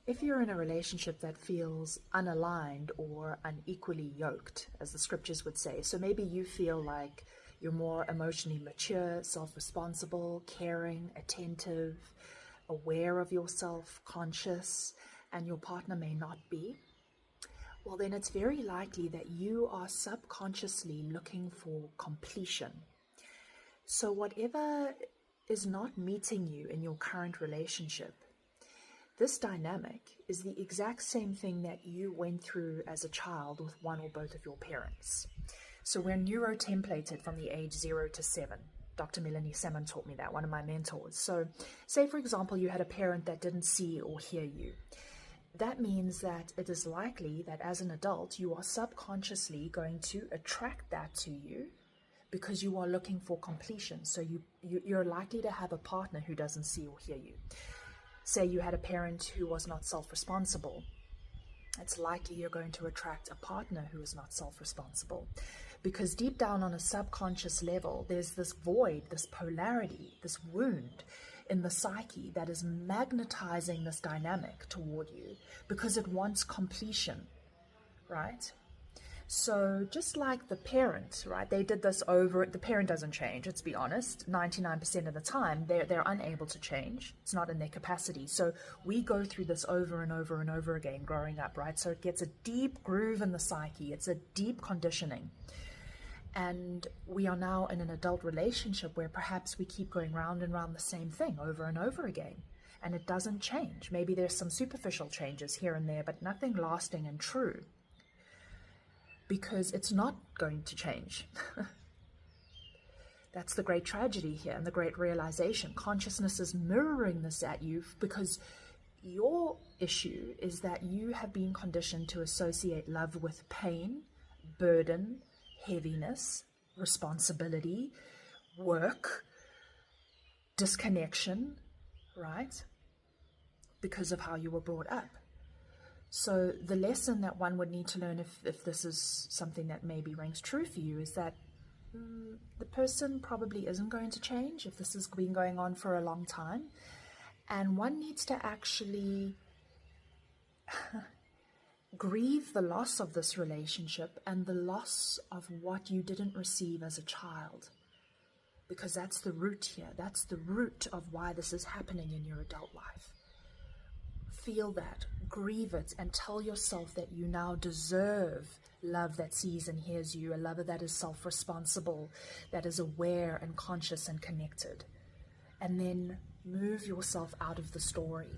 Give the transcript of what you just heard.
If you're in a relationship that feels unaligned or unequally yoked, as the scriptures would say, so maybe you feel like you're more emotionally mature, self-responsible, caring, attentive, aware of yourself, conscious, and your partner may not be, well, then it's very likely that you are subconsciously looking for completion. So whatever is not meeting you in your current relationship, this dynamic is the exact same thing that you went through as a child with one or both of your parents. So we're neurotemplated from the age 0 to 7. Dr. Melanie Salmon taught me that, one of my mentors. So say, for example, you had a parent that didn't see or hear you. That means that it is likely that as an adult, you are subconsciously going to attract that to you because you are looking for completion. So you're likely to have a partner who doesn't see or hear you. Say you had a parent who was not self-responsible. It's likely you're going to attract a partner who is not self-responsible, because deep down on a subconscious level, there's this void, this polarity, this wound in the psyche that is magnetizing this dynamic toward you because it wants completion, right? So just like the parent, right, they did this over, the parent doesn't change, let's be honest, 99% of the time, they're unable to change. It's not in their capacity. So we go through this over and over and over again growing up, right? So it gets a deep groove in the psyche. It's a deep conditioning. And we are now in an adult relationship where perhaps we keep going round and round the same thing over and over again. And it doesn't change. Maybe there's some superficial changes here and there, but nothing lasting and true. Because it's not going to change. That's the great tragedy here and the great realization. Consciousness is mirroring this at you because your issue is that you have been conditioned to associate love with pain, burden, heaviness, responsibility, work, disconnection, right? Because of how you were brought up. So the lesson that one would need to learn if this is something that maybe rings true for you is that the person probably isn't going to change if this has been going on for a long time. And one needs to actually grieve the loss of this relationship and the loss of what you didn't receive as a child. Because that's the root here. That's the root of why this is happening in your adult life. Feel that, grieve it, and tell yourself that you now deserve love that sees and hears you, a lover that is self-responsible, that is aware and conscious and connected. And then move yourself out of the story.